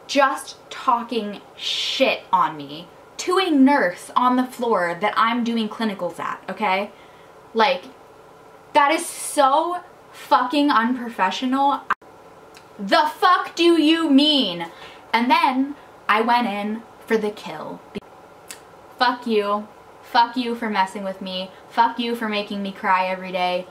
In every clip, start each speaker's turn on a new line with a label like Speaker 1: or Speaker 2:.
Speaker 1: just talking shit on me to a nurse on the floor that I'm doing clinicals at, okay? Like, that is so fucking unprofessional. The fuck do you mean? And then I went in for the kill. Fuck you. Fuck you for messing with me. Fuck you for making me cry every day.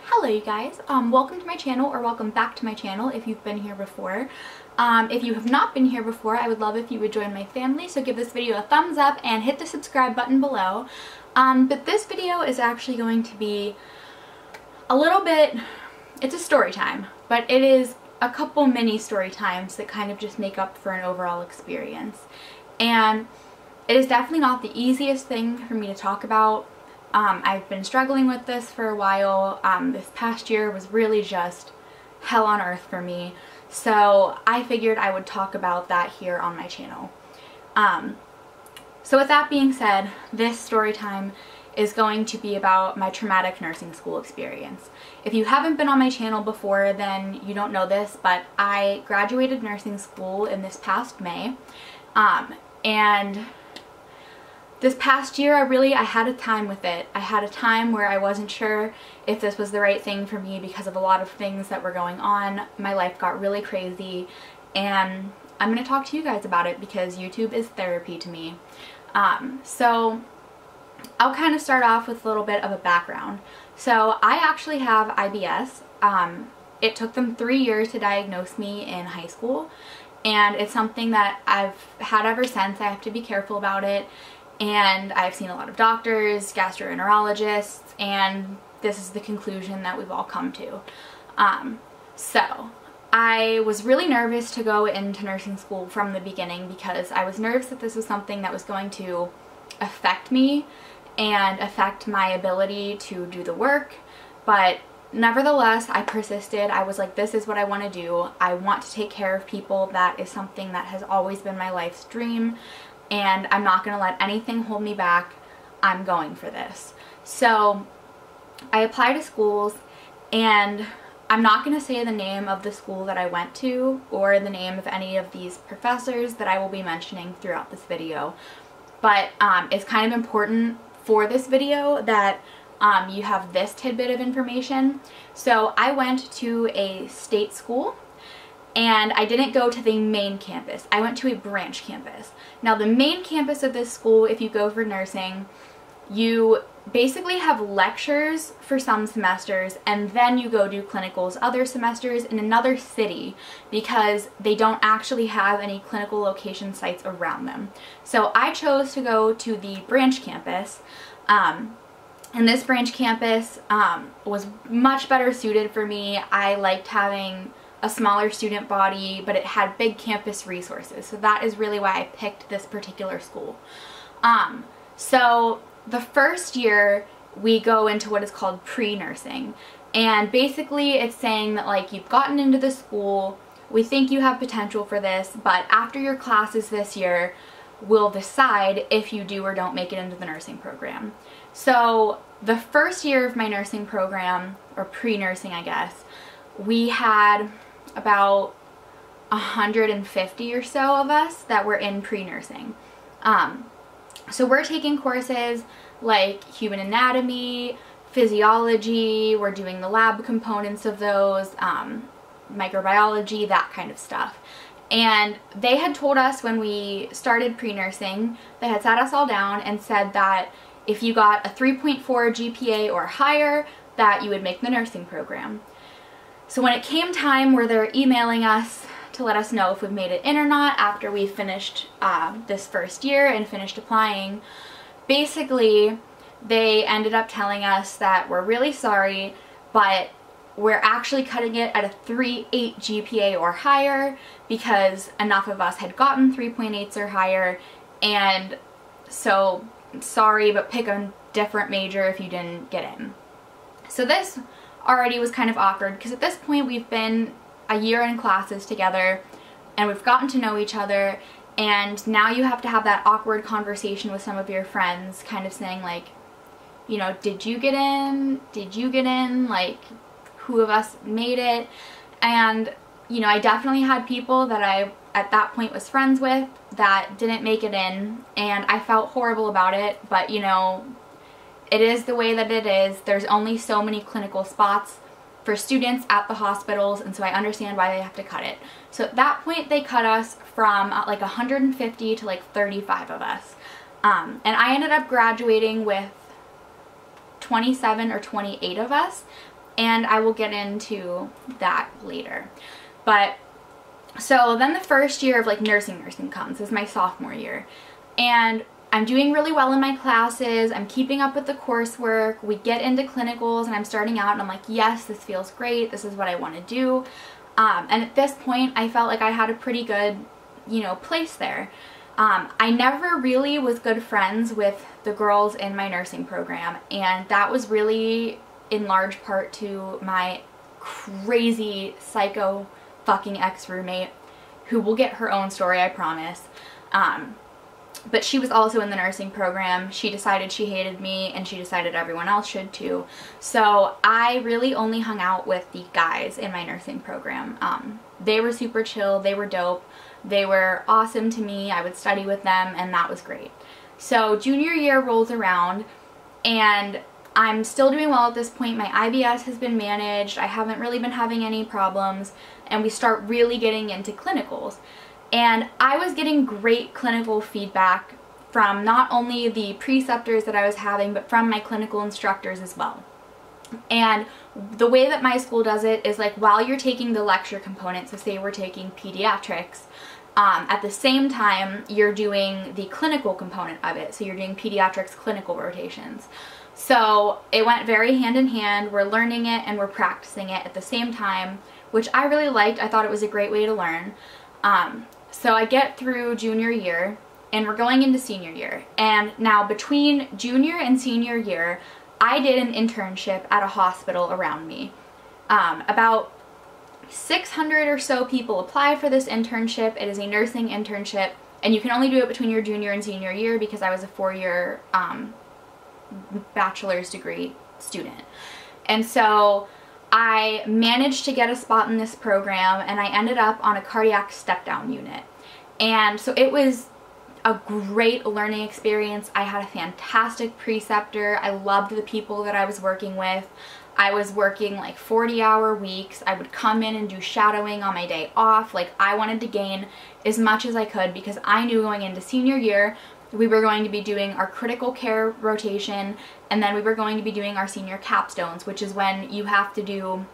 Speaker 1: Hello you guys, welcome to my channel, or welcome back to my channel if you've been here before. If you have not been here before, I would love if you would join my family, so give this video a thumbs up and hit the subscribe button below. But this video is actually going to be a little bit, it's a story time, but it is a couple mini story times that kind of just make up for an overall experience. And it is definitely not the easiest thing for me to talk about. I've been struggling with this for a while. This past year was really just hell on earth for me. So I figured I would talk about that here on my channel. So with that being said, this story time is going to be about my traumatic nursing school experience. If you haven't been on my channel before, then you don't know this, but I graduated nursing school in this past May. And this past year, I had a time with it. I had a time where I wasn't sure if this was the right thing for me because of a lot of things that were going on. My life got really crazy, and I'm going to talk to you guys about it because YouTube is therapy to me. So I'll kind of start off with a little bit of a background. So I actually have IBS. It took them 3 years to diagnose me in high school, and it's something that I've had ever since. I have to be careful about it. And I've seen a lot of doctors, gastroenterologists, and this is the conclusion that we've all come to. So I was really nervous to go into nursing school from the beginning because I was nervous that this was something that was going to affect me and affect my ability to do the work. But nevertheless, I persisted. I was like, this is what I want to do. I want to take care of people. That is something that has always been my life's dream. And I'm not going to let anything hold me back. I'm going for this. So I applied to schools, and I'm not going to say the name of the school that I went to or the name of any of these professors that I will be mentioning throughout this video. But it's kind of important for this video that you have this tidbit of information. So I went to a state school. And I didn't go to the main campus. I went to a branch campus. Now the main campus of this school, if you go for nursing, you basically have lectures for some semesters, and then you go do clinicals other semesters in another city because they don't actually have any clinical location sites around them. So I chose to go to the branch campus. And this branch campus was much better suited for me. I liked having a smaller student body, but it had big campus resources. So that is really why I picked this particular school. So the first year we go into what is called pre-nursing. And basically it's saying that, like, you've gotten into the school, we think you have potential for this, but after your classes this year, we'll decide if you do or don't make it into the nursing program. So the first year of my nursing program, or pre-nursing I guess, we had about 150 or so of us that were in pre-nursing. So we're taking courses like human anatomy, physiology, we're doing the lab components of those, microbiology, that kind of stuff. And they had told us when we started pre-nursing, they had sat us all down and said that if you got a 3.4 GPA or higher, that you would make the nursing program. So when it came time where they're emailing us to let us know if we've made it in or not after we finished this first year and finished applying, basically they ended up telling us that we're really sorry, but we're actually cutting it at a 3.8 GPA or higher because enough of us had gotten 3.8s or higher, and so sorry, but pick a different major if you didn't get in. So this already was kind of awkward because at this point we've been a year in classes together and we've gotten to know each other, and now you have to have that awkward conversation with some of your friends kind of saying like, you know, did you get in? Did you get in? Like, who of us made it. And, you know, I definitely had people that I at that point was friends with that didn't make it in, and I felt horrible about it, but you know, it is the way that it is. There's only so many clinical spots for students at the hospitals, and so I understand why they have to cut it. So at that point they cut us from like 150 to like 35 of us. And I ended up graduating with 27 or 28 of us, and I will get into that later. But so then the first year of like nursing comes, is my sophomore year, and I'm doing really well in my classes, I'm keeping up with the coursework, we get into clinicals, and I'm starting out and I'm like, yes, this feels great, this is what I want to do. And at this point I felt like I had a pretty good, you know, place there. I never really was good friends with the girls in my nursing program, and that was really in large part to my crazy psycho fucking ex-roommate, who will get her own story, I promise. But she was also in the nursing program. She decided she hated me, and she decided everyone else should too. So I really only hung out with the guys in my nursing program. They were super chill, they were dope, they were awesome to me, I would study with them, and that was great. So junior year rolls around, and I'm still doing well at this point. My IBS has been managed, I haven't really been having any problems, and we start really getting into clinicals. And I was getting great clinical feedback from not only the preceptors that I was having, but from my clinical instructors as well. And the way that my school does it is like, while you're taking the lecture component, so say we're taking pediatrics, at the same time you're doing the clinical component of it, so you're doing pediatrics clinical rotations. So it went very hand in hand. We're learning it and we're practicing it at the same time, which I really liked. I thought it was a great way to learn. So I get through junior year and we're going into senior year. And now between junior and senior year, I did an internship at a hospital around me. About 600 or so people apply for this internship. It is a nursing internship, and you can only do it between your junior and senior year because I was a 4-year bachelor's degree student. And so I managed to get a spot in this program, and I ended up on a cardiac step-down unit. And so it was a great learning experience. I had a fantastic preceptor. I loved the people that I was working with. I was working like 40-hour weeks. I would come in and do shadowing on my day off. Like, I wanted to gain as much as I could because I knew going into senior year we were going to be doing our critical care rotation, and then we were going to be doing our senior capstones, which is when you have to do,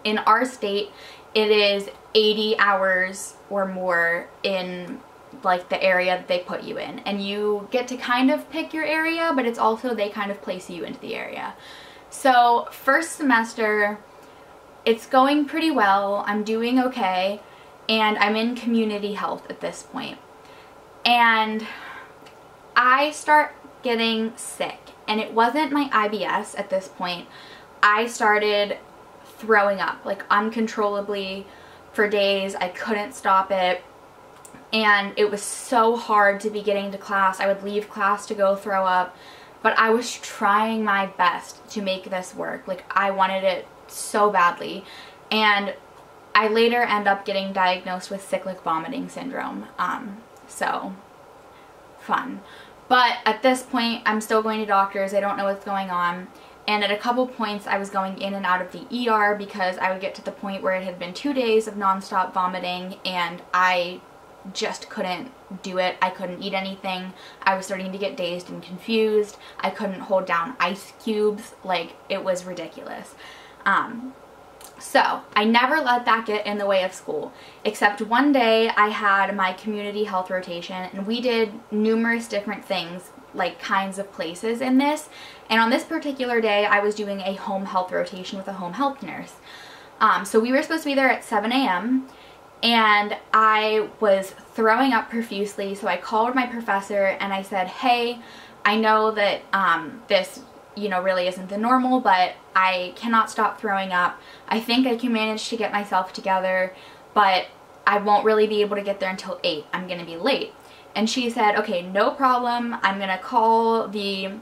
Speaker 1: in our state, it is 80 hours or more in like the area that they put you in, and you get to kind of pick your area, but it's also they kind of place you into the area. So first semester, it's going pretty well, I'm doing okay, and I'm in community health at this point. And I start getting sick, and it wasn't my IBS at this point. I started throwing up like uncontrollably for days. I couldn't stop it, and it was so hard to be getting to class. I would leave class to go throw up, but I was trying my best to make this work. Like, I wanted it so badly, and I later end up getting diagnosed with cyclic vomiting syndrome. So fun. But at this point, I'm still going to doctors. I don't know what's going on. And at a couple points, I was going in and out of the ER because I would get to the point where it had been 2 days of nonstop vomiting, and I just couldn't do it. I couldn't eat anything. I was starting to get dazed and confused. I couldn't hold down ice cubes. Like, it was ridiculous. So I never let that get in the way of school, except one day I had my community health rotation, and we did numerous different things, like kinds of places in this. And on this particular day, I was doing a home health rotation with a home health nurse. So we were supposed to be there at 7 a.m. and I was throwing up profusely, so I called my professor and I said, hey, I know that this, you know, really isn't the normal, but I cannot stop throwing up. I think I can manage to get myself together, but I won't really be able to get there until 8. I'm going to be late. And she said, okay, no problem. I'm going to call the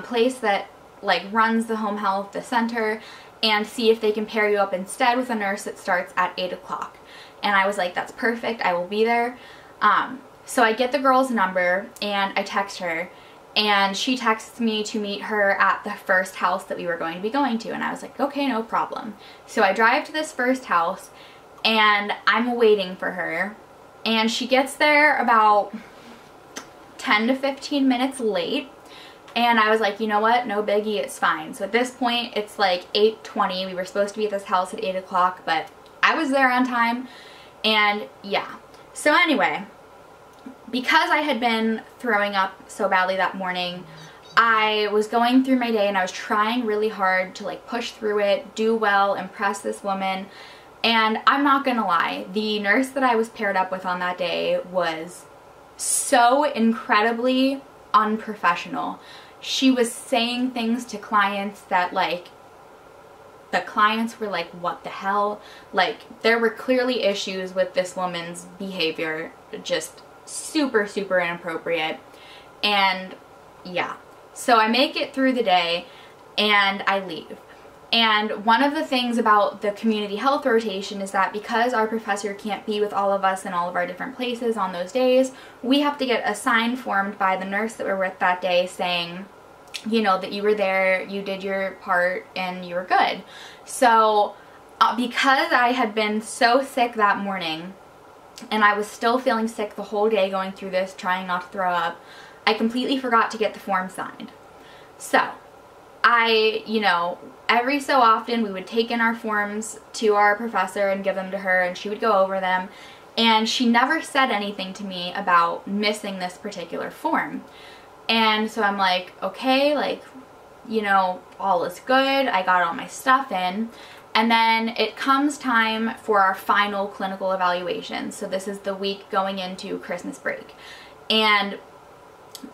Speaker 1: place that like runs the home health, the center, and see if they can pair you up instead with a nurse that starts at 8 o'clock. And I was like, that's perfect, I will be there. So I get the girl's number and I text her, and she texts me to meet her at the first house that we were going to be going to, and I was like, okay, no problem. So I drive to this first house and I'm waiting for her, and she gets there about 10 to 15 minutes late, and I was like, you know what, no biggie, it's fine. So at this point it's like 8:20. We were supposed to be at this house at 8 o'clock, but I was there on time, and yeah. So anyway, because I had been throwing up so badly that morning, I was going through my day and I was trying really hard to like push through it, do well, impress this woman. And I'm not gonna lie, the nurse that I was paired up with on that day was so incredibly unprofessional. She was saying things to clients that like, the clients were like, what the hell? Like, there were clearly issues with this woman's behavior, just super, super inappropriate. And yeah, so I make it through the day and I leave. And one of the things about the community health rotation is that because our professor can't be with all of us in all of our different places on those days, we have to get a sign formed by the nurse that we're with that day saying, you know, that you were there, you did your part, and you were good. So because I had been so sick that morning, and I was still feeling sick the whole day going through this, trying not to throw up, I completely forgot to get the form signed. So you know, every so often we would take in our forms to our professor and give them to her, and she would go over them, and she never said anything to me about missing this particular form. And so I'm like, okay, like, you know, all is good, I got all my stuff in. And then it comes time for our final clinical evaluation. So this is the week going into Christmas break. And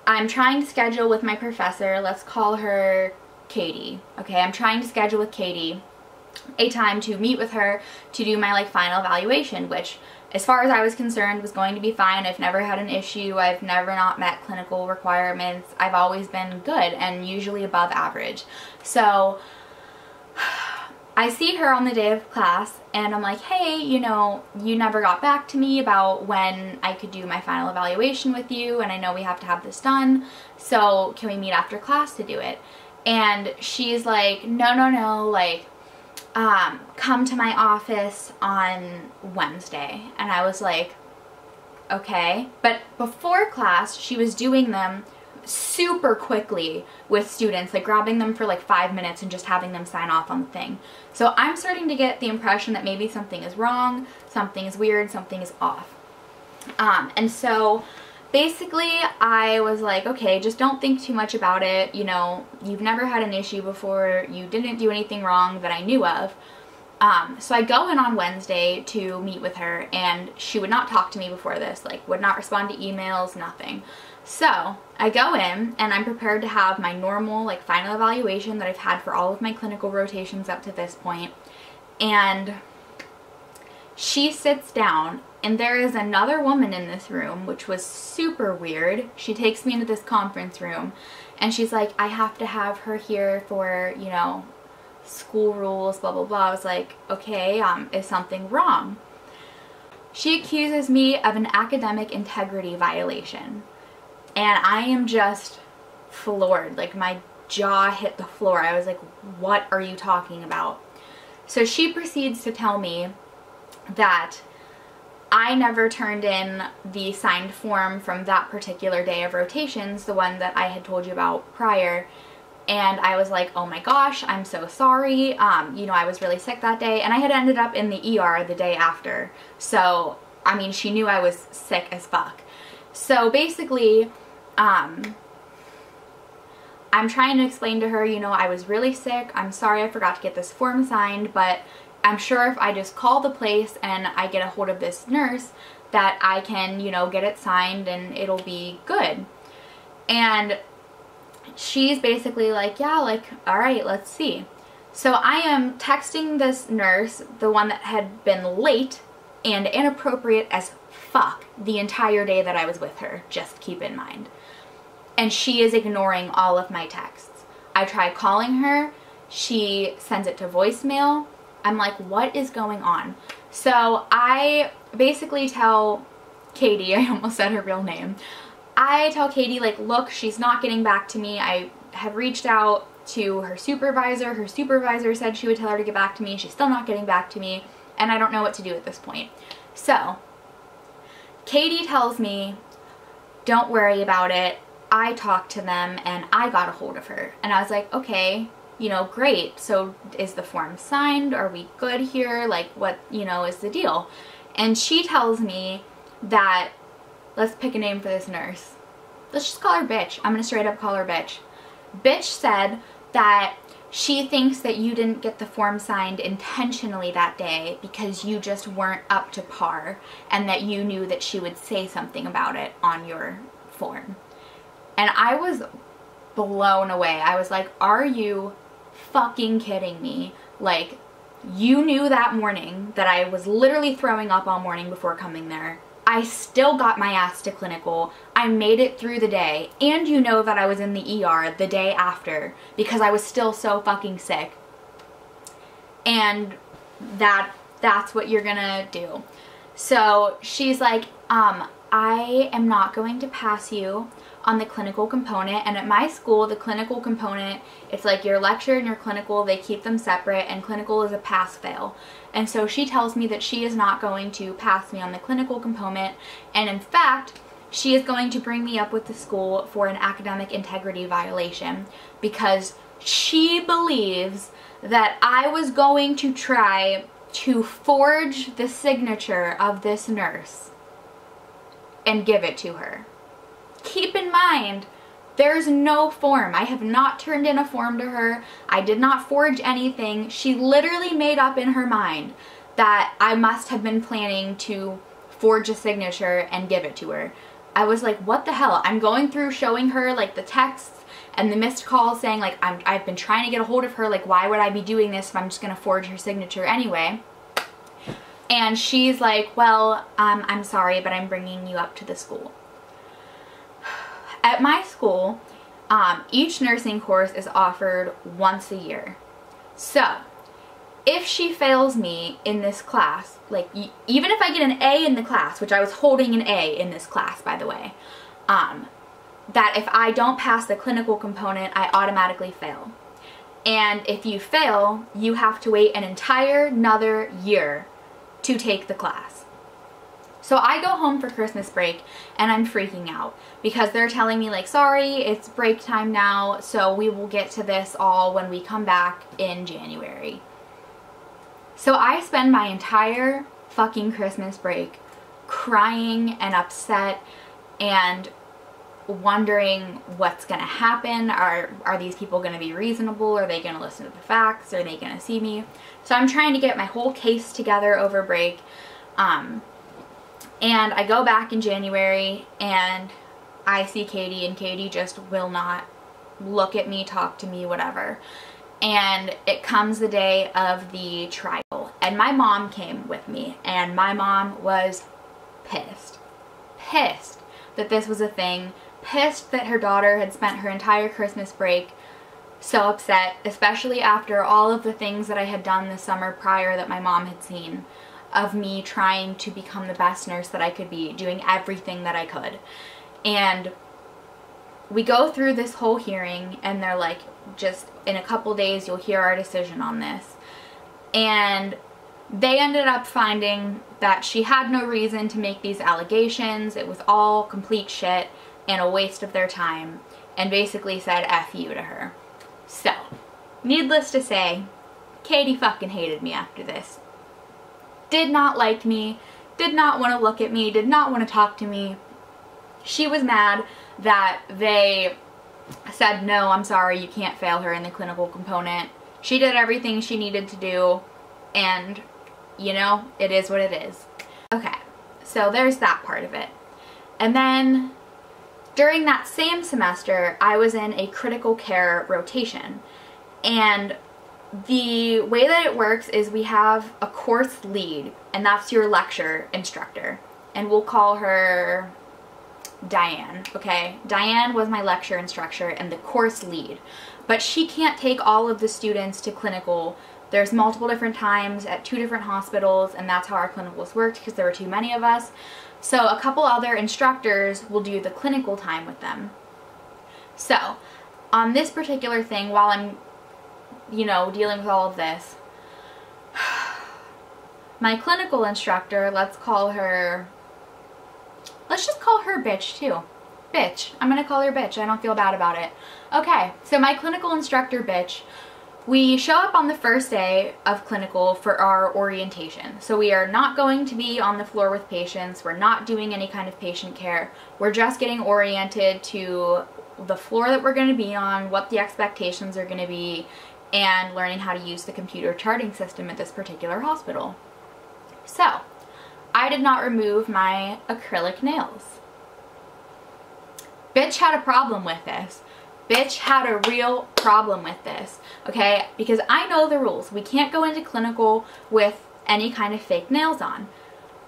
Speaker 1: I'm trying to schedule with my professor, let's call her Katie. Okay, I'm trying to schedule with Katie a time to meet with her to do my like final evaluation, which as far as I was concerned was going to be fine. I've never had an issue. I've never not met clinical requirements. I've always been good and usually above average. So I see her on the day of class and I'm like, hey, you know, you never got back to me about when I could do my final evaluation with you, and I know we have to have this done, so can we meet after class to do it? And she's like, no, like, come to my office on Wednesday. And I was like, okay. But before class, she was doing them super quickly with students, like grabbing them for like 5 minutes and just having them sign off on the thing. So I'm starting to get the impression that maybe something is wrong, something is weird, something is off. And so basically I was like, okay, just don't think too much about it. You know, you've never had an issue before. You didn't do anything wrong that I knew of. So I go in on Wednesday to meet with her, and she would not talk to me before this, like would not respond to emails, nothing. So I go in and I'm prepared to have my normal like final evaluation that I've had for all of my clinical rotations up to this point. And she sits down, and there is another woman in this room, which was super weird. She takes me into this conference room and she's like, I have to have her here for, you know, school rules, blah, blah, blah. I was like, okay, is something wrong? She accuses me of an academic integrity violation. And I am just floored. Like, my jaw hit the floor. I was like, what are you talking about? So she proceeds to tell me that I never turned in the signed form from that particular day of rotations, the one that I had told you about prior. And I was like, oh my gosh, I'm so sorry. You know, I was really sick that day, and I had ended up in the ER the day after. So, I mean, she knew I was sick as fuck. So basically, I'm trying to explain to her, you know, I was really sick. I'm sorry I forgot to get this form signed, but I'm sure if I just call the place and I get a hold of this nurse that I can, you know, get it signed and it'll be good. And she's basically like, yeah, like, all right, let's see. So I am texting this nurse, the one that had been late and inappropriate as fuck the entire day that I was with her, just keep in mind. And she is ignoring all of my texts. I try calling her She sends it to voicemail. I'm like, what is going on? So I basically tell Katie, I almost said her real name. I tell Katie, like, look, she's not getting back to me. I have reached out to her supervisor. Her supervisor said she would tell her to get back to me. She's still not getting back to me, and I don't know what to do at this point. So Katie tells me, don't worry about it. I talked to them and I got a hold of her. And I was like, okay, you know, great. So is the form signed? Are we good here? Like, what, you know, is the deal? And she tells me that, let's pick a name for this nurse. Let's just call her Bitch. I'm gonna straight up call her Bitch. Bitch said that she thinks that you didn't get the form signed intentionally that day because you just weren't up to par, and that you knew that she would say something about it on your form. And I was blown away. I was like, are you fucking kidding me? Like, you knew that morning that I was literally throwing up all morning before coming there. I still got my ass to clinical. I made it through the day. And you know that I was in the ER the day after because I was still so fucking sick. And that's what you're gonna do. So she's like, I am not going to pass you on the clinical component. And at my school, the clinical component, it's like your lecture and your clinical, they keep them separate, and clinical is a pass-fail. And so she tells me that she is not going to pass me on the clinical component, and in fact, she is going to bring me up with the school for an academic integrity violation because she believes that I was going to try to forge the signature of this nurse and give it to her. Keep in mind, there's no form. I have not turned in a form to her. I did not forge anything. She literally made up in her mind that I must have been planning to forge a signature and give it to her. I was like, what the hell? I'm going through showing her like the texts and the missed calls saying like, I've been trying to get a hold of her. Like, why would I be doing this if I'm just going to forge her signature anyway? And she's like, well, I'm sorry, but I'm bringing you up to the school. At my school, each nursing course is offered once a year. So, if she fails me in this class, like even if I get an A in the class, which I was holding an A in this class, by the way, that if I don't pass the clinical component, I automatically fail. And if you fail, you have to wait an entire another year to take the class. So I go home for Christmas break and I'm freaking out because they're telling me like, sorry, it's break time now, so we will get to this all when we come back in January. So I spend my entire fucking Christmas break crying and upset and wondering what's gonna happen. Are these people gonna be reasonable? Are they gonna listen to the facts? Are they gonna see me? So I'm trying to get my whole case together over break. And I go back in January and I see Katie, and Katie just will not look at me, talk to me, whatever. And it comes the day of the trial, and my mom came with me, and my mom was pissed. Pissed that this was a thing. Pissed that her daughter had spent her entire Christmas break so upset, especially after all of the things that I had done the summer prior that my mom had seen of me trying to become the best nurse that I could be, doing everything that I could. And we go through this whole hearing and they're like, just in a couple days you'll hear our decision on this. And they ended up finding that she had no reason to make these allegations. It was all complete shit and a waste of their time, and basically said F you to her. So, needless to say, Katie fucking hated me after this. Did not like me, did not want to look at me, did not want to talk to me. She was mad that they said, no, I'm sorry, you can't fail her in the clinical component. She did everything she needed to do, and, you know, it is what it is. Okay, so there's that part of it. And then, during that same semester, I was in a critical care rotation. And the way that it works is we have a course lead, and that's your lecture instructor. And we'll call her Diane, okay? Diane was my lecture instructor and the course lead, but she can't take all of the students to clinical. There's multiple different times at 2 different hospitals, and that's how our clinicals worked because there were too many of us. So a couple other instructors will do the clinical time with them. So on this particular thing, while I'm, you know, dealing with all of this, my clinical instructor, let's just call her Bitch too. Bitch. I'm gonna call her Bitch. I don't feel bad about it. Okay, so my clinical instructor, Bitch, we show up on the first day of clinical for our orientation. So we are not going to be on the floor with patients. We're not doing any kind of patient care. We're just getting oriented to the floor that we're going to be on, what the expectations are going to be, and learning how to use the computer charting system at this particular hospital. So, I did not remove my acrylic nails. Bitch had a problem with this. Bitch had a real problem with this, okay? Because I know the rules. We can't go into clinical with any kind of fake nails on.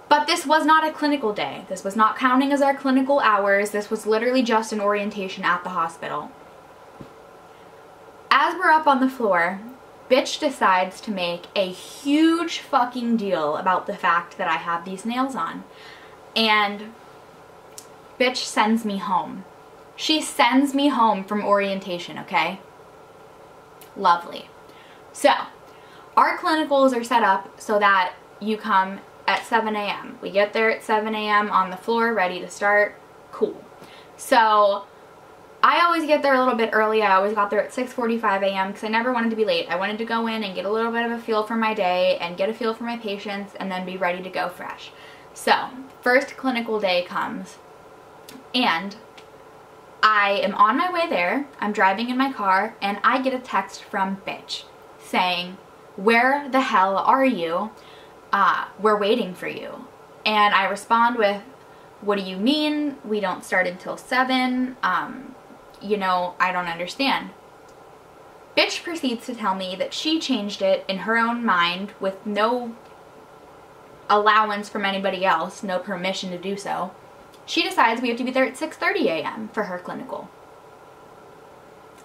Speaker 1: But this was not a clinical day. This was not counting as our clinical hours. This was literally just an orientation at the hospital. As we're up on the floor, Bitch decides to make a huge fucking deal about the fact that I have these nails on. And Bitch sends me home. She sends me home from orientation, okay? Lovely. So, our clinicals are set up so that you come at 7 a.m. We get there at 7 a.m. on the floor, ready to start. Cool. So, I always get there a little bit early. I always got there at 6:45 a.m. because I never wanted to be late. I wanted to go in and get a little bit of a feel for my day and get a feel for my patients and then be ready to go fresh. So, first clinical day comes and I am on my way there. I'm driving in my car and I get a text from Bitch saying, "Where the hell are you? We're waiting for you." And I respond with, "What do you mean? We don't start until 7. You know, I don't understand." Bitch proceeds to tell me that she changed it in her own mind with no allowance from anybody else, no permission to do so. She decides we have to be there at 6:30 a.m. for her clinical.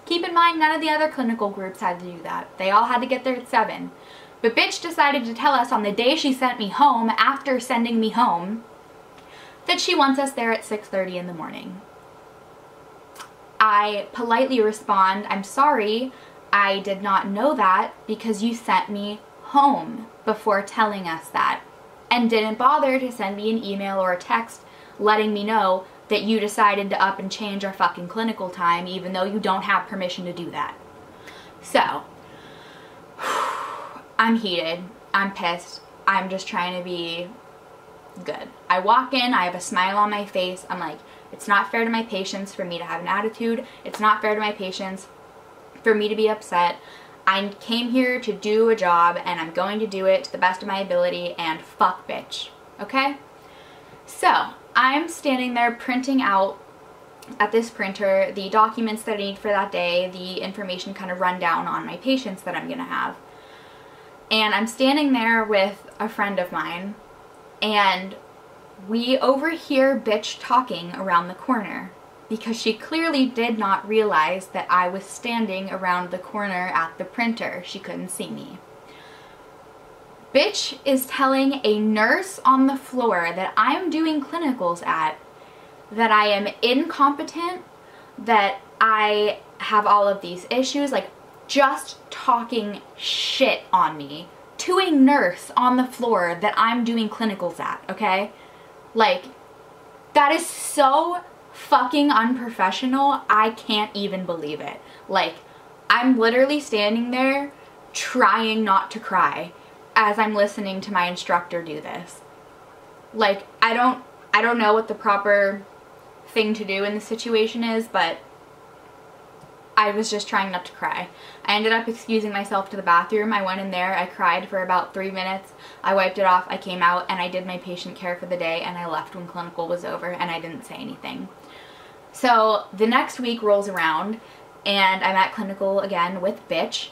Speaker 1: Keep in mind, none of the other clinical groups had to do that. They all had to get there at 7. But Bitch decided to tell us on the day she sent me home, after sending me home, that she wants us there at 6:30 in the morning. I politely respond, "I'm sorry, I did not know that because you sent me home before telling us that and didn't bother to send me an email or a text letting me know that you decided to up and change our fucking clinical time even though you don't have permission to do that." So, I'm heated, I'm pissed, I'm just trying to be good. I walk in, I have a smile on my face, I'm like, it's not fair to my patients for me to have an attitude, it's not fair to my patients for me to be upset. I came here to do a job and I'm going to do it to the best of my ability and fuck Bitch, okay? So, I'm standing there printing out at this printer the documents that I need for that day, the information kind of rundown on my patients that I'm gonna have. And I'm standing there with a friend of mine and we overhear Bitch talking around the corner because she clearly did not realize that I was standing around the corner at the printer. She couldn't see me. Bitch is telling a nurse on the floor that I'm doing clinicals at that I am incompetent, that I have all of these issues, like just talking shit on me to a nurse on the floor that I'm doing clinicals at, okay? Like, that is so fucking unprofessional, I can't even believe it. Like, I'm literally standing there trying not to cry as I'm listening to my instructor do this. Like, I don't know what the proper thing to do in this situation is, but I was just trying not to cry. I ended up excusing myself to the bathroom. I went in there, I cried for about 3 minutes, I wiped it off, I came out, and I did my patient care for the day, and I left when clinical was over, and I didn't say anything. So the next week rolls around, and I'm at clinical again with Bitch,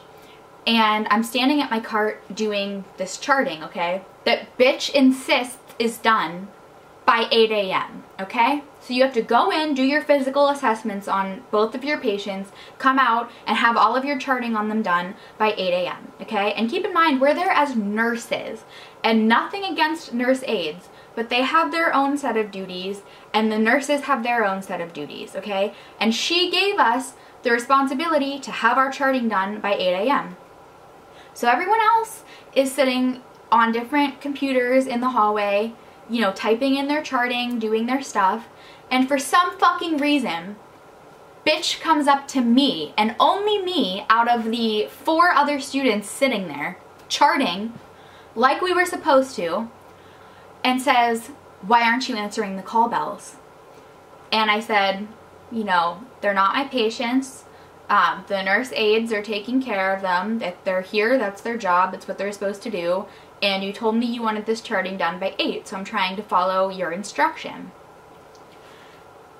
Speaker 1: and I'm standing at my cart doing this charting, okay, that Bitch insists is done by 8 a.m., okay? So you have to go in, do your physical assessments on both of your patients, come out and have all of your charting on them done by 8 a.m., okay? And keep in mind, we're there as nurses, and nothing against nurse aides, but they have their own set of duties, and the nurses have their own set of duties, okay? And she gave us the responsibility to have our charting done by 8 a.m. So everyone else is sitting on different computers in the hallway, you know, typing in their charting, doing their stuff, and for some fucking reason, bitch comes up to me, and only me, out of the 4 other students sitting there, charting, like we were supposed to, and says, why aren't you answering the call bells? And I said, you know, they're not my patients. The nurse aides are taking care of them. If they're here, that's their job. It's what they're supposed to do. And you told me you wanted this charting done by 8, so I'm trying to follow your instruction.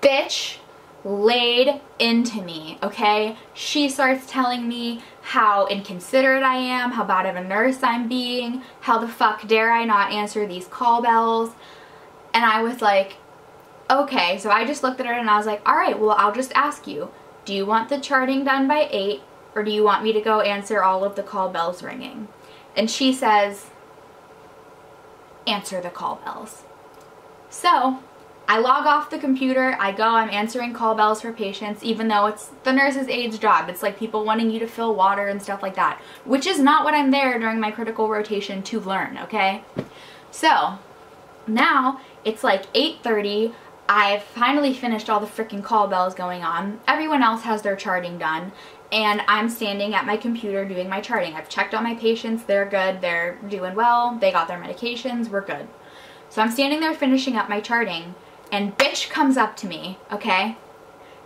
Speaker 1: Bitch laid into me, okay? She starts telling me how inconsiderate I am, how bad of a nurse I'm being, how the fuck dare I not answer these call bells. And I was like, okay. So I just looked at her and I was like, all right, well, I'll just ask you, do you want the charting done by 8, or do you want me to go answer all of the call bells ringing? And she says, answer the call bells. So I log off the computer, I go, I'm answering call bells for patients, even though it's the nurse's aide's job. It's like people wanting you to fill water and stuff like that, which is not what I'm there during my critical rotation to learn, okay? So now it's like 8:30, I've finally finished all the freaking call bells going on, everyone else has their charting done, and I'm standing at my computer doing my charting. I've checked on my patients, they're good, they're doing well, they got their medications, we're good. So I'm standing there finishing up my charting, and bitch comes up to me, okay,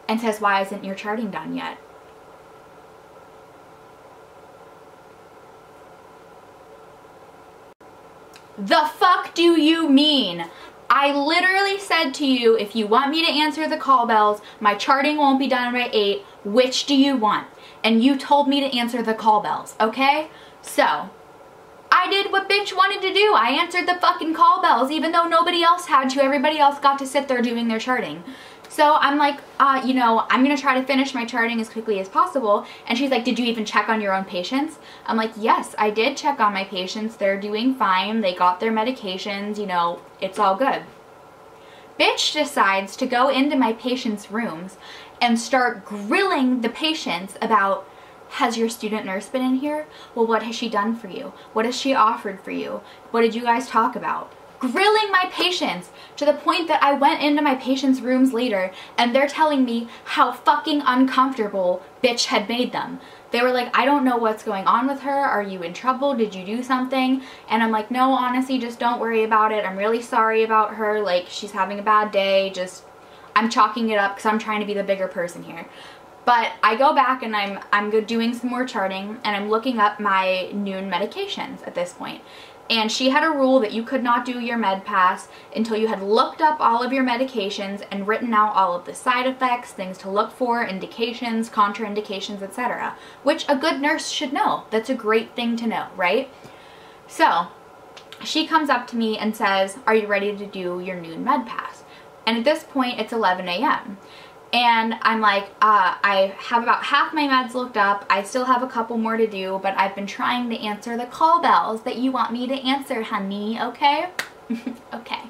Speaker 1: and says, why isn't your charting done yet? The fuck do you mean? I literally said to you, if you want me to answer the call bells, my charting won't be done by 8, which do you want? And you told me to answer the call bells, okay? So I did what bitch wanted to do. I answered the fucking call bells, even though nobody else had to. Everybody else got to sit there doing their charting. So I'm like, you know, I'm going to try to finish my charting as quickly as possible. And she's like, did you even check on your own patients? I'm like, yes, I did check on my patients. They're doing fine. They got their medications. You know, it's all good. Bitch decides to go into my patients' rooms and start grilling the patients about, has your student nurse been in here? Well, what has she done for you? What has she offered for you? What did you guys talk about? Grilling my patients to the point that I went into my patients' rooms later and they're telling me how fucking uncomfortable bitch had made them. They were like, I don't know what's going on with her. Are you in trouble? Did you do something? And I'm like, no, honestly, just don't worry about it. I'm really sorry about her. Like, she's having a bad day. Just, I'm chalking it up because I'm trying to be the bigger person here. But I go back and I'm doing some more charting and I'm looking up my noon medications at this point. And she had a rule that you could not do your med pass until you had looked up all of your medications and written out all of the side effects, things to look for, indications, contraindications, etc. Which a good nurse should know. That's a great thing to know, right? So she comes up to me and says, are you ready to do your noon med pass? And at this point it's 11 a.m. And I'm like, I have about half my meds looked up. I still have a couple more to do, but I've been trying to answer the call bells that you want me to answer, honey, okay? Okay.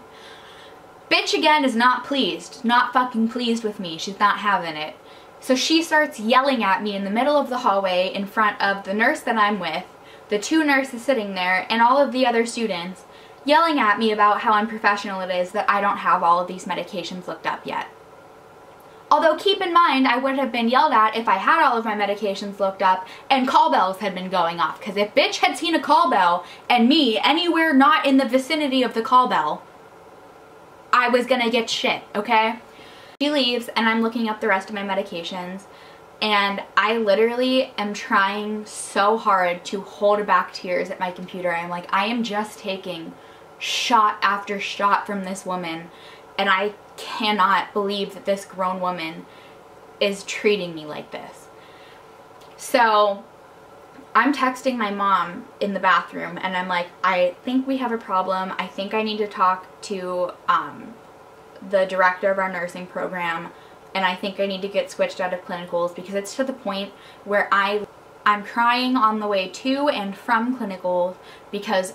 Speaker 1: Bitch again is not pleased, not fucking pleased with me. She's not having it. So she starts yelling at me in the middle of the hallway in front of the nurse that I'm with, the 2 nurses sitting there, and all of the other students, yelling at me about how unprofessional it is that I don't have all of these medications looked up yet. Although keep in mind, I would have been yelled at if I had all of my medications looked up and call bells had been going off. Because if bitch had seen a call bell and me anywhere not in the vicinity of the call bell, I was gonna get shit, okay? She leaves and I'm looking up the rest of my medications and I literally am trying so hard to hold back tears at my computer. I'm like, I am just taking shot after shot from this woman and I cannot believe that this grown woman is treating me like this. So I'm texting my mom in the bathroom and I'm like, I think we have a problem. I think I need to talk to the director of our nursing program, and I think I need to get switched out of clinicals, because it's to the point where I'm crying on the way to and from clinicals because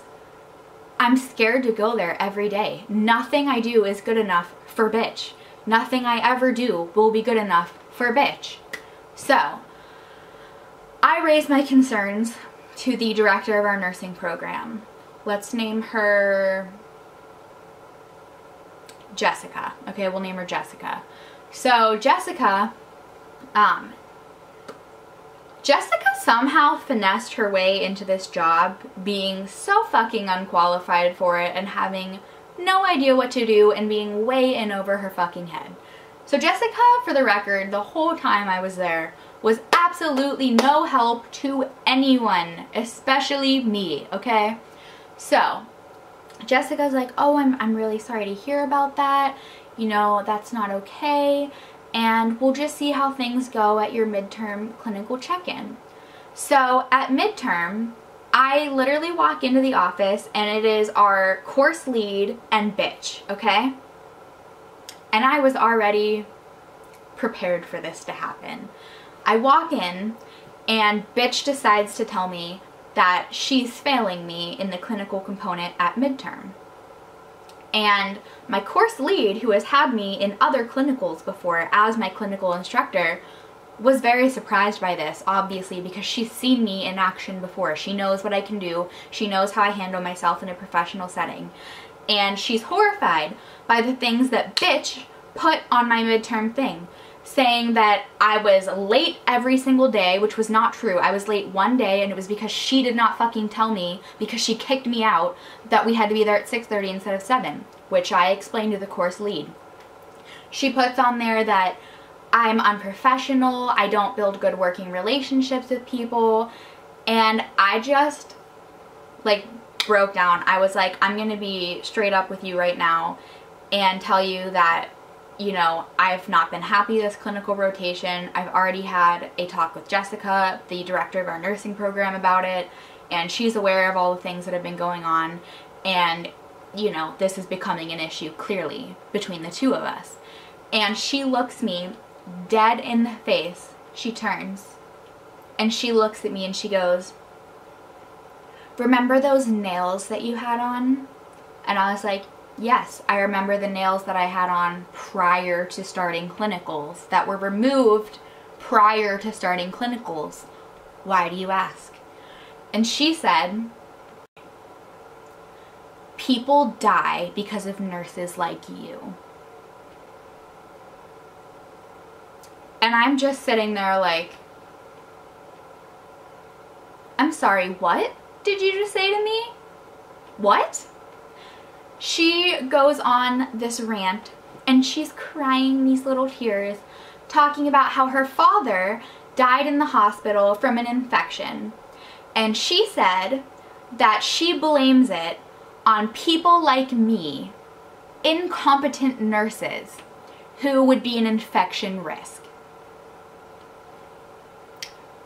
Speaker 1: I'm scared to go there every day. Nothing I do is good enough for bitch. Nothing I ever do will be good enough for bitch. So I raised my concerns to the director of our nursing program. Let's name her Jessica. Okay, we'll name her Jessica. So Jessica somehow finessed her way into this job, being so fucking unqualified for it and having no idea what to do and being way in over her fucking head. So Jessica, for the record, the whole time I was there, was absolutely no help to anyone, especially me, okay? So Jessica's like, oh, I'm really sorry to hear about that. You know, that's not okay. And we'll just see how things go at your midterm clinical check-in. So at midterm, I literally walk into the office and it is our course lead and bitch, okay? And I was already prepared for this to happen. I walk in and bitch decides to tell me that she's failing me in the clinical component at midterm. And my course lead, who has had me in other clinicals before as my clinical instructor, was very surprised by this, obviously, because she's seen me in action before. She knows what I can do. She knows how I handle myself in a professional setting. And she's horrified by the things that bitch put on my midterm thing, saying that I was late every single day, which was not true. I was late one day, and it was because she did not fucking tell me, because she kicked me out, that we had to be there at 6:30 instead of 7, which I explained to the course lead. She puts on there that I'm unprofessional, I don't build good working relationships with people, and I just, like, broke down. I was like, I'm gonna be straight up with you right now and tell you that, you know, I've not been happy this clinical rotation. I've already had a talk with Jessica, the director of our nursing program, about it, and she's aware of all the things that have been going on, and, you know, this is becoming an issue, clearly, between the two of us. And she looks me dead in the face. She turns, and she looks at me and she goes, remember those nails that you had on? And I was like, yes, I remember the nails that I had on prior to starting clinicals, that were removed prior to starting clinicals. Why do you ask? And she said, people die because of nurses like you. And I'm just sitting there like, I'm sorry, what did you just say to me? What? She goes on this rant and she's crying these little tears, talking about how her father died in the hospital from an infection. And she said that she blames it on people like me, incompetent nurses, who would be an infection risk.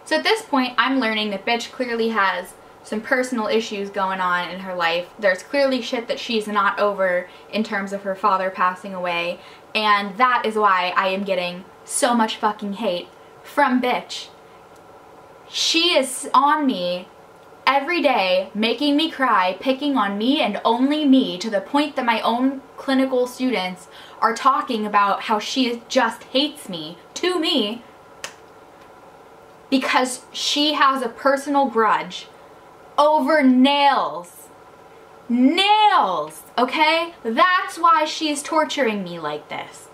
Speaker 1: So at this point, I'm learning that bitch clearly has some personal issues going on in her life. There's clearly shit that she's not over in terms of her father passing away, and that is why I am getting so much fucking hate from bitch. She is on me every day, making me cry, picking on me and only me, to the point that my own clinical students are talking about how she just hates me to me because she has a personal grudge over nails. Nails, okay? That's why she's torturing me like this.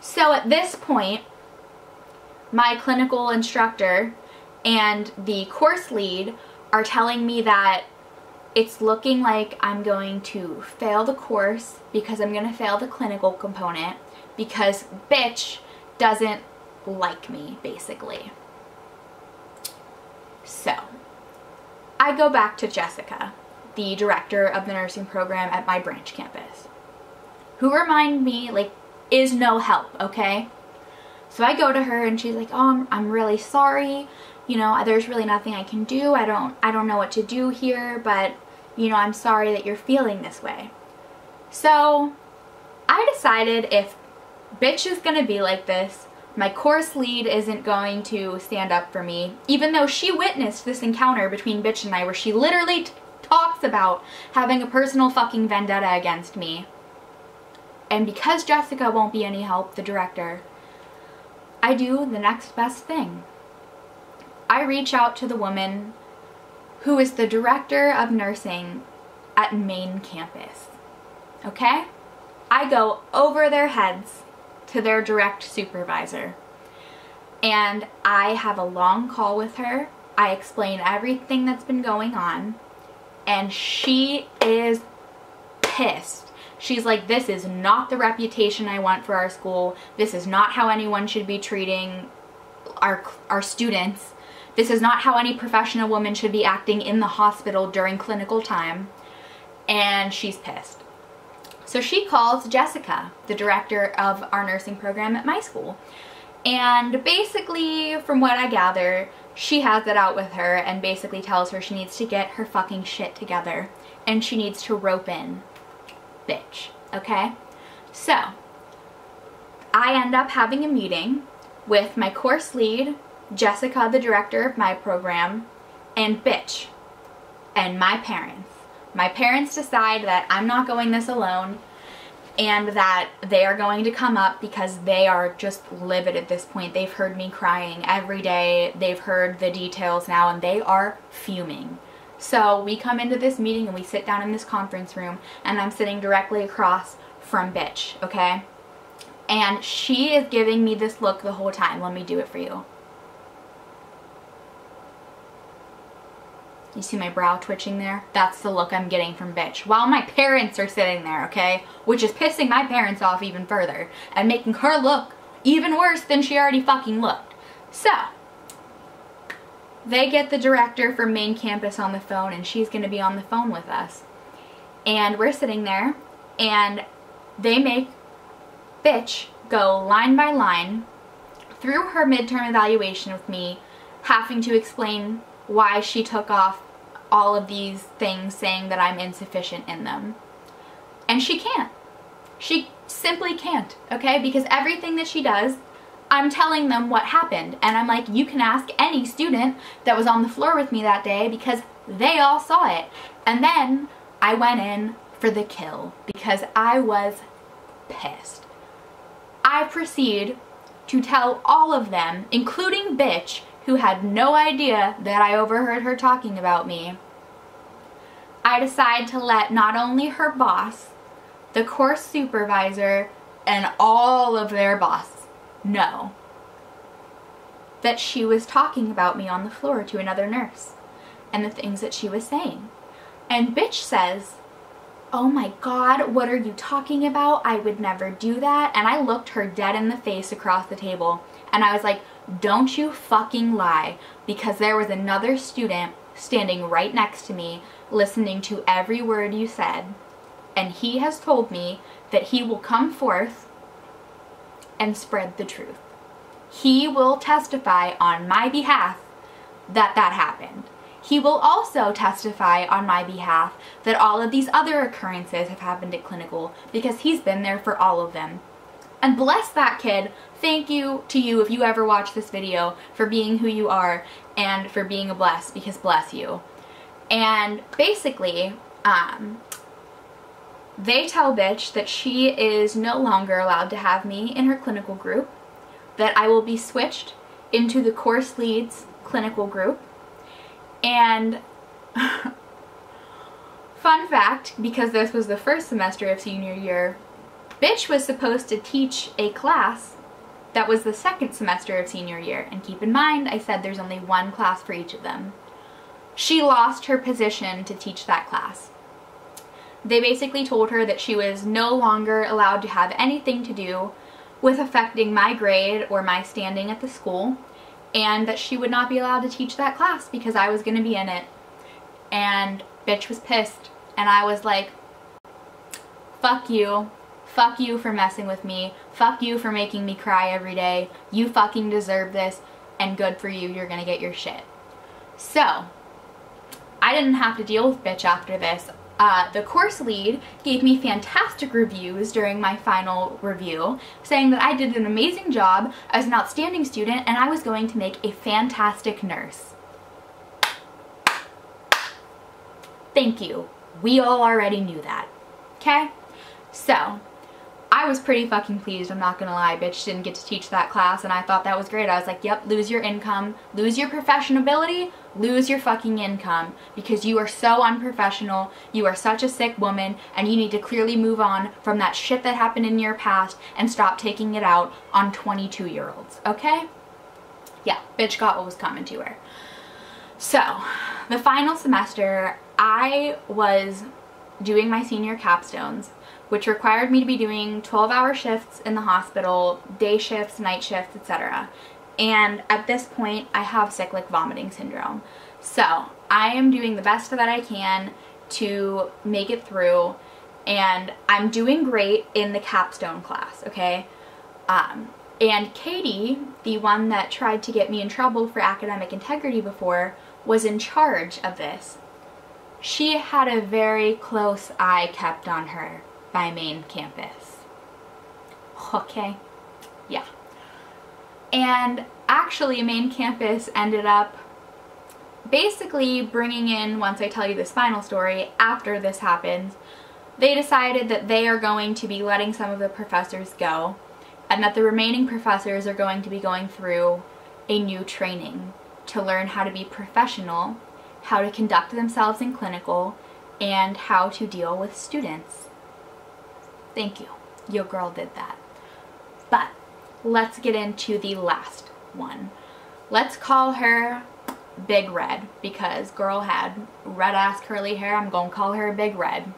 Speaker 1: So at this point, my clinical instructor and the course lead are telling me that it's looking like I'm going to fail the course because I'm going to fail the clinical component because bitch doesn't like me, basically. So I go back to Jessica, the director of the nursing program at my branch campus, who remind me, like, is no help, okay? So I go to her and she's like, oh, I'm really sorry. you know, there's really nothing I can do. I don't know what to do here, but, you know, I'm sorry that you're feeling this way. So I decided if bitch is gonna be like this, my course lead isn't going to stand up for me, even though she witnessed this encounter between bitch and I where she literally talks about having a personal fucking vendetta against me. And because Jessica won't be any help, the director, I do the next best thing. I reach out to the woman who is the director of nursing at main campus. Okay? I go over their heads to their direct supervisor. And I have a long call with her. I explain everything that's been going on. And she is pissed. She's like, this is not the reputation I want for our school. This is not how anyone should be treating our students. This is not how any professional woman should be acting in the hospital during clinical time. And she's pissed. So she calls Jessica, the director of our nursing program at my school. And basically, from what I gather, she has it out with her and basically tells her she needs to get her fucking shit together. And she needs to rope in bitch, okay? So, I end up having a meeting with my course lead, Jessica, the director of my program, and bitch, and my parents. My parents decide that I'm not going this alone and that they are going to come up because they are just livid at this point. They've heard me crying every day. They've heard the details now and they are fuming. So we come into this meeting and we sit down in this conference room and I'm sitting directly across from bitch, okay? And she is giving me this look the whole time. Let me do it for you. You see my brow twitching there? That's the look I'm getting from bitch. While my parents are sitting there, okay? Which is pissing my parents off even further and making her look even worse than she already fucking looked. So, they get the director for main campus on the phone and she's gonna be on the phone with us. And we're sitting there and they make bitch go line by line through her midterm evaluation with me, having to explain why she took off all of these things saying that I'm insufficient in them. And she can't. She simply can't, okay? Because everything that she does, I'm telling them what happened. And I'm like, you can ask any student that was on the floor with me that day because they all saw it. And then I went in for the kill because I was pissed. I proceed to tell all of them, including bitch, who had no idea that I overheard her talking about me. I decide to let not only her boss, the course supervisor, and all of their boss know that she was talking about me on the floor to another nurse and the things that she was saying. And bitch says, oh my God, what are you talking about? I would never do that. And I looked her dead in the face across the table and I was like, don't you fucking lie, because there was another student standing right next to me listening to every word you said, and he has told me that he will come forth and spread the truth. He will testify on my behalf that that happened. He will also testify on my behalf that all of these other occurrences have happened at clinical because he's been there for all of them. And bless that kid. Thank you to you if you ever watch this video for being who you are and for being a bless, because bless you. And basically, they tell bitch that she is no longer allowed to have me in her clinical group, that I will be switched into the course lead's clinical group. And fun fact, because this was the first semester of senior year, bitch was supposed to teach a class that was the second semester of senior year. And keep in mind, I said there's only one class for each of them. She lost her position to teach that class. They basically told her that she was no longer allowed to have anything to do with affecting my grade or my standing at the school, and that she would not be allowed to teach that class because I was going to be in it. And bitch was pissed. And I was like, fuck you. Fuck you for messing with me. Fuck you for making me cry every day. You fucking deserve this. and good for you, you're gonna get your shit. So, I didn't have to deal with bitch after this. The course lead gave me fantastic reviews during my final review, saying that I did an amazing job as an outstanding student and I was going to make a fantastic nurse. Thank you. We all already knew that. Okay? So, I was pretty fucking pleased, I'm not gonna lie. Bitch didn't get to teach that class and I thought that was great. I was like, yep, lose your income, lose your professionability, lose your fucking income, because you are so unprofessional, you are such a sick woman, and you need to clearly move on from that shit that happened in your past and stop taking it out on 22-year-olds, okay? Yeah, bitch got what was coming to her. So, the final semester, I was doing my senior capstones, which required me to be doing 12-hour shifts in the hospital, day shifts, night shifts, etc. And at this point, I have cyclic vomiting syndrome. So I am doing the best that I can to make it through, and I'm doing great in the capstone class, okay? And Katie, the one that tried to get me in trouble for academic integrity before, was in charge of this. She had a very close eye kept on her by main campus. Okay? Yeah. And actually, main campus ended up basically bringing in, once I tell you this final story, after this happens, they decided that they are going to be letting some of the professors go, and that the remaining professors are going to be going through a new training to learn how to be professional, how to conduct themselves in clinical, and how to deal with students. Thank you. Your girl did that. But let's get into the last one. Let's call her Big Red, because girl had red ass curly hair. I'm gonna call her Big Red.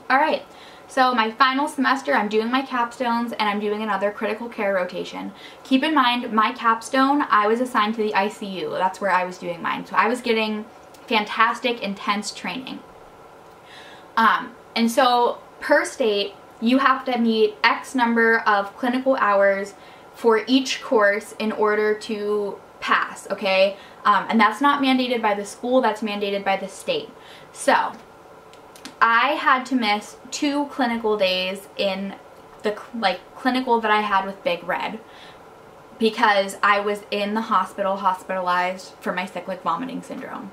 Speaker 1: Alright, so my final semester, I'm doing my capstones and I'm doing another critical care rotation. Keep in mind, my capstone, I was assigned to the ICU. That's where I was doing mine. So I was getting fantastic, intense training. And so per state, you have to meet X number of clinical hours for each course in order to pass, okay? And that's not mandated by the school, that's mandated by the state. So, I had to miss 2 clinical days in the clinical that I had with Big Red, because I was in the hospital, hospitalized for my cyclic vomiting syndrome.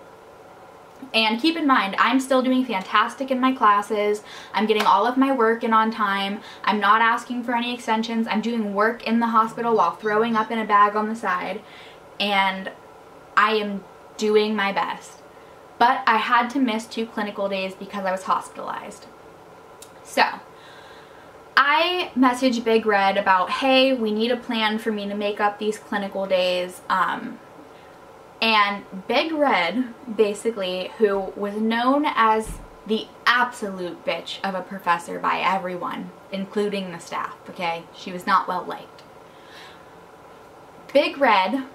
Speaker 1: And keep in mind, I'm still doing fantastic in my classes. I'm getting all of my work in on time. I'm not asking for any extensions. I'm doing work in the hospital while throwing up in a bag on the side. And I am doing my best. But I had to miss 2 clinical days because I was hospitalized. So, I messaged Big Red about, hey, we need a plan for me to make up these clinical days. And Big Red, basically, who was known as the absolute bitch of a professor by everyone, including the staff, okay? She was not well liked. Big Red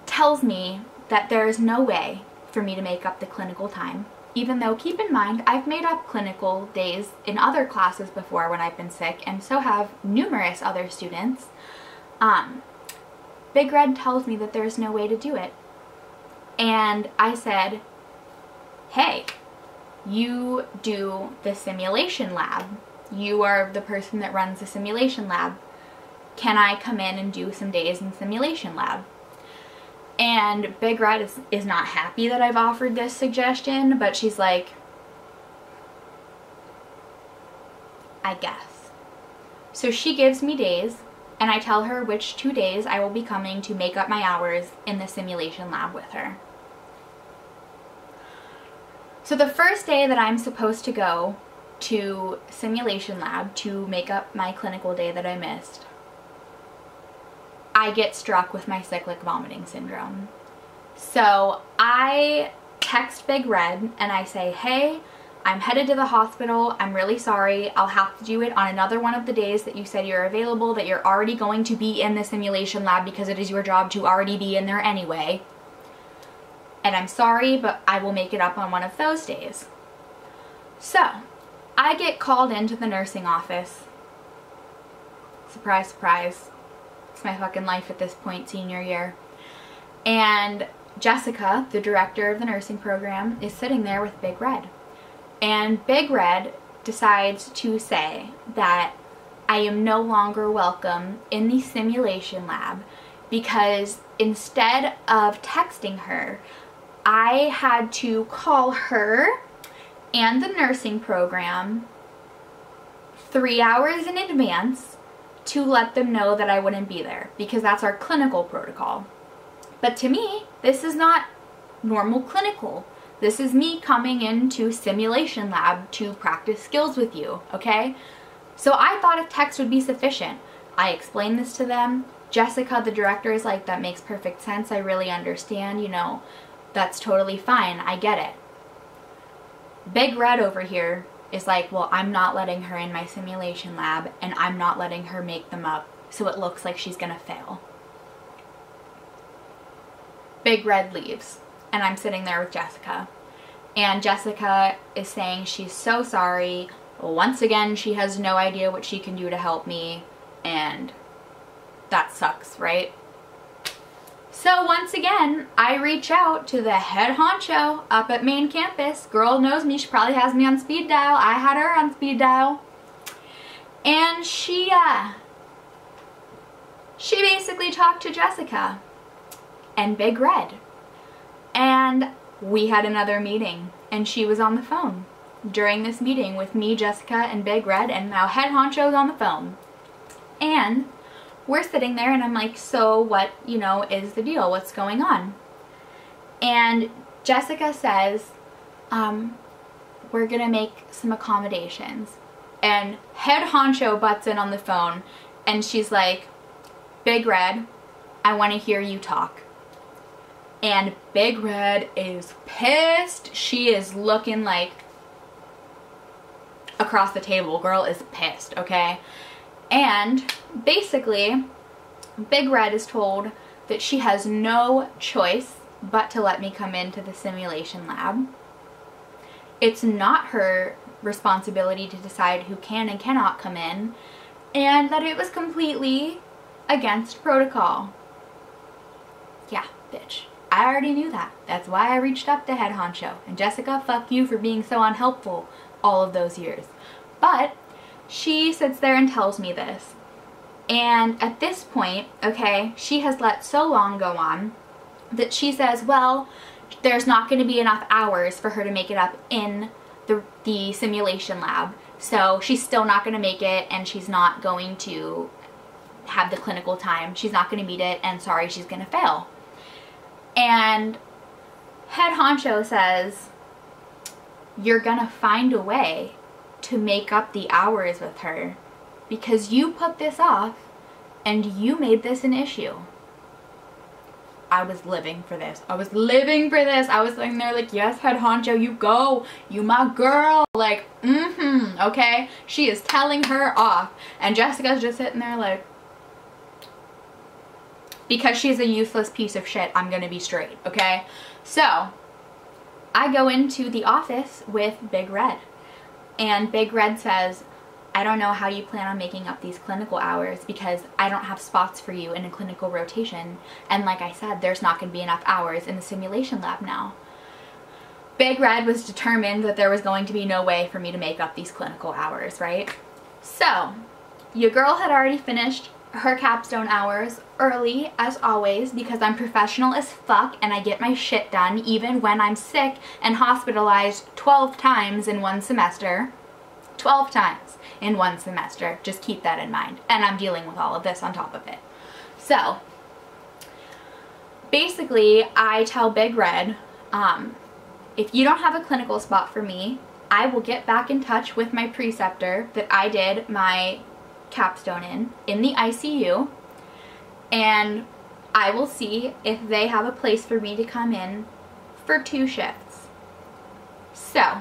Speaker 1: tells me that there is no way for me to make up the clinical time, even though, keep in mind, I've made up clinical days in other classes before when I've been sick, and so have numerous other students. Big Red tells me that there's no way to do it. And I said, hey, you do the simulation lab. You are the person that runs the simulation lab. Can I come in and do some days in simulation lab? And Big Red is not happy that I've offered this suggestion, but she's like, I guess. So she gives me days, and I tell her which 2 days I will be coming to make up my hours in the simulation lab with her. So the first day that I'm supposed to go to simulation lab to make up my clinical day that I missed, I get struck with my cyclic vomiting syndrome. So I text Big Red and I say, hey, I'm headed to the hospital. I'm really sorry. I'll have to do it on another one of the days that you said you're available, that you're already going to be in the simulation lab because it is your job to already be in there anyway. And I'm sorry, but I will make it up on one of those days. So, I get called into the nursing office. Surprise, surprise. It's my fucking life at this point, senior year. And Jessica, the director of the nursing program, is sitting there with Big Red. And Big Red decides to say that I am no longer welcome in the simulation lab because instead of texting her, I had to call her and the nursing program 3 hours in advance to let them know that I wouldn't be there, because that's our clinical protocol. But to me, this is not normal clinical. This is me coming into simulation lab to practice skills with you, okay? So I thought a text would be sufficient. I explained this to them. Jessica, the director, is like, that makes perfect sense. I really understand, you know, that's totally fine. I get it. Big Red over here is like, well, I'm not letting her in my simulation lab, and I'm not letting her make them up so it looks like she's gonna fail. Big Red leaves, and I'm sitting there with Jessica. And Jessica is saying she's so sorry. Once again, she has no idea what she can do to help me, and that sucks, right? So once again, I reach out to the head honcho up at main campus. Girl knows me, she probably has me on speed dial. I had her on speed dial. And she basically talked to Jessica and Big Red. And we had another meeting, and she was on the phone during this meeting with me, Jessica, and Big Red, and now head honcho's on the phone. And we're sitting there, and I'm like, so what, you know, is the deal? What's going on? And Jessica says, we're gonna make some accommodations. And head honcho butts in on the phone, and she's like, Big Red, I want to hear you talk. And Big Red is pissed. She is looking like across the table. Girl is pissed, okay? And basically, Big Red is told that she has no choice but to let me come into the simulation lab. It's not her responsibility to decide who can and cannot come in, and that it was completely against protocol. Yeah, bitch. I already knew that. That's why I reached up to head honcho. And Jessica, fuck you for being so unhelpful all of those years. But she sits there and tells me this. And at this point, okay, she has let so long go on that she says, well, there's not going to be enough hours for her to make it up in the simulation lab. So she's still not going to make it, and she's not going to have the clinical time. She's not going to meet it, and sorry, she's going to fail. And head honcho says, you're going to find a way to make up the hours with her because you put this off and you made this an issue. I was living for this. I was living for this. I was sitting there like, yes, head honcho, you go. You my girl. Like, okay? She is telling her off. And Jessica's just sitting there like, because she's a useless piece of shit, I'm gonna be straight, okay? So, I go into the office with Big Red. And Big Red says, I don't know how you plan on making up these clinical hours because I don't have spots for you in a clinical rotation. And like I said, there's not going to be enough hours in the simulation lab now. Big Red was determined that there was going to be no way for me to make up these clinical hours, right? So, your girl had already finished her capstone hours early, as always, because I'm professional as fuck and I get my shit done even when I'm sick and hospitalized 12 times in one semester. 12 times in one semester. Just keep that in mind. And I'm dealing with all of this on top of it. So, basically, I tell Big Red, if you don't have a clinical spot for me, I will get back in touch with my preceptor that I did my capstone in the ICU, and I will see if they have a place for me to come in for 2 shifts. So,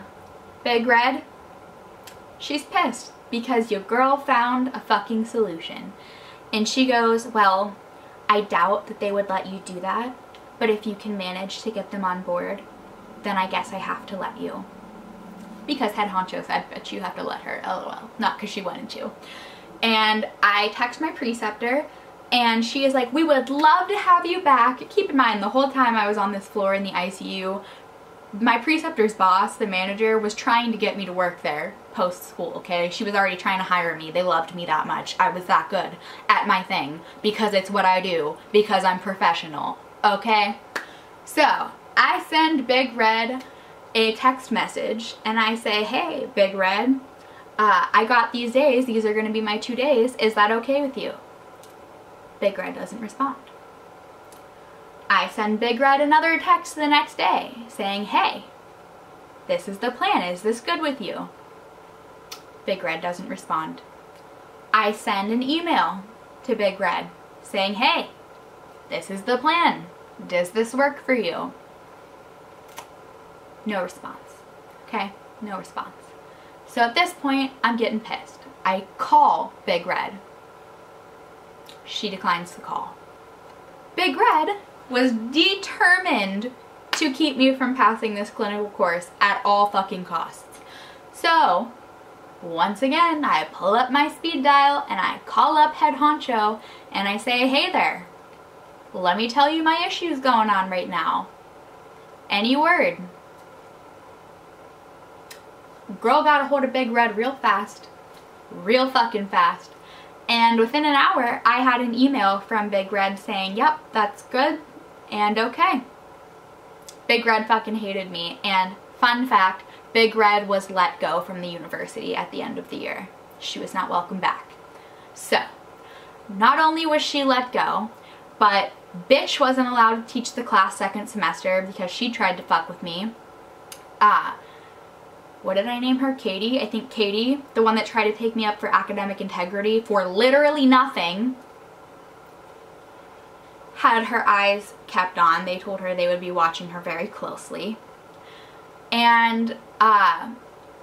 Speaker 1: Big Red, she's pissed because your girl found a fucking solution. And she goes, well, I doubt that they would let you do that, but if you can manage to get them on board, then I guess I have to let you. Because head honcho said, but you have to let her, lol. Not because she wanted to. And I text my preceptor And she is like, we would love to have you back. Keep in mind, the whole time I was on this floor in the ICU, my preceptor's boss, the manager, was trying to get me to work there post-school, okay? She was already trying to hire me. They loved me that much. I was that good at my thing because it's what I do, because I'm professional, okay? So, I send Big Red a text message and I say, hey, Big Red, I got these days. These are going to be my 2 days. Is that okay with you? Big Red doesn't respond. I send Big Red another text the next day saying, hey, this is the plan. Is this good with you? Big Red doesn't respond. I send an email to Big Red saying, hey, this is the plan. Does this work for you? No response. Okay? No response. So at this point, I'm getting pissed. I call Big Red. She declines the call. Big Red was determined to keep me from passing this clinical course at all fucking costs. So, once again, I pull up my speed dial and I call up head honcho and I say, hey there, let me tell you my issues going on right now. Any word? Girl got a hold of Big Red real fast. Real fucking fast. And within an hour, I had an email from Big Red saying, yep, that's good and okay. Big Red fucking hated me. And fun fact, Big Red was let go from the university at the end of the year. She was not welcome back. So, not only was she let go, but bitch wasn't allowed to teach the class second semester because she tried to fuck with me. What did I name her? Katie? I think Katie, the one that tried to take me up for academic integrity for literally nothing, had her eyes kept on. They told her they would be watching her very closely. And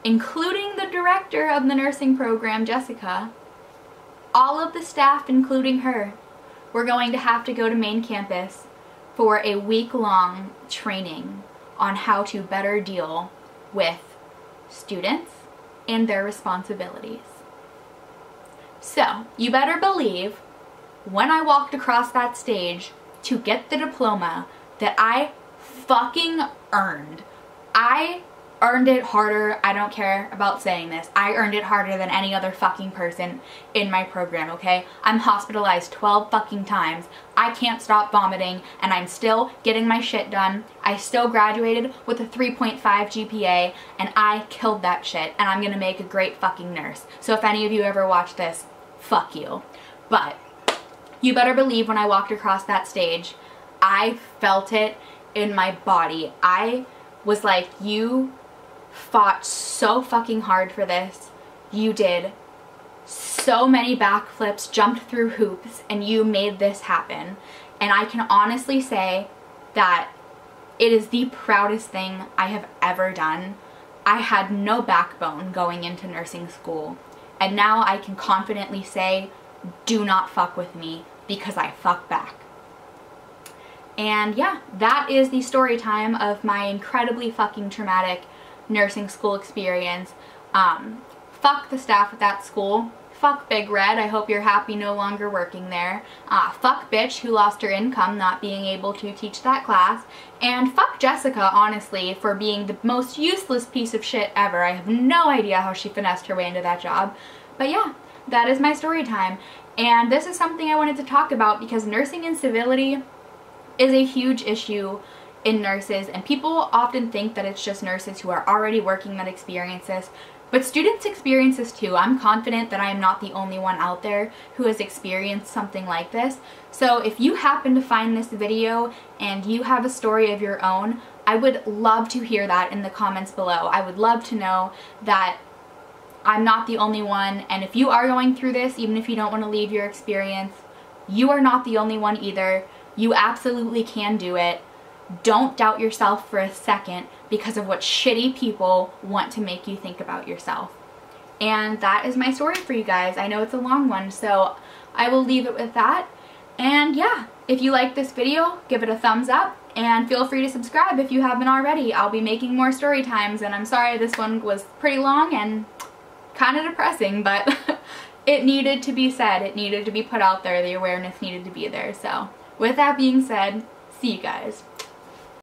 Speaker 1: including the director of the nursing program, Jessica, all of the staff, including her, were going to have to go to main campus for a week-long training on how to better deal with students and their responsibilities. So, you better believe when I walked across that stage to get the diploma that I fucking earned. I earned it harder. I don't care about saying this. I earned it harder than any other fucking person in my program, okay? I'm hospitalized 12 fucking times. I can't stop vomiting and I'm still getting my shit done. I still graduated with a 3.5 GPA and I killed that shit and I'm gonna make a great fucking nurse. So if any of you ever watch this, fuck you. But you better believe when I walked across that stage, I felt it in my body. I was like, you fought so fucking hard for this. You did so many backflips, jumped through hoops, and you made this happen. And I can honestly say that it is the proudest thing I have ever done. I had no backbone going into nursing school, and now I can confidently say, do not fuck with me, because I fuck back. And yeah, that is the story time of my incredibly fucking traumatic nursing school experience. Fuck the staff at that school. Fuck Big Red, I hope you're happy no longer working there. Fuck bitch who lost her income not being able to teach that class. And fuck Jessica, honestly, for being the most useless piece of shit ever. I have no idea how she finessed her way into that job. But yeah, that is my story time. And this is something I wanted to talk about because nursing incivility is a huge issue in nurses, and people often think that it's just nurses who are already working that experience this, but students experience this too. I'm confident that I am not the only one out there who has experienced something like this. So if you happen to find this video and you have a story of your own, I would love to hear that in the comments below. I would love to know that I'm not the only one, and if you are going through this, even if you don't want to leave your experience, you are not the only one either. You absolutely can do it. Don't doubt yourself for a second because of what shitty people want to make you think about yourself. And that is my story for you guys. I know it's a long one, so I will leave it with that. And yeah, if you like this video, give it a thumbs up and feel free to subscribe if you haven't already. I'll be making more story times, and I'm sorry this one was pretty long and kind of depressing, but it needed to be said. It needed to be put out there. The awareness needed to be there. So with that being said, see you guys.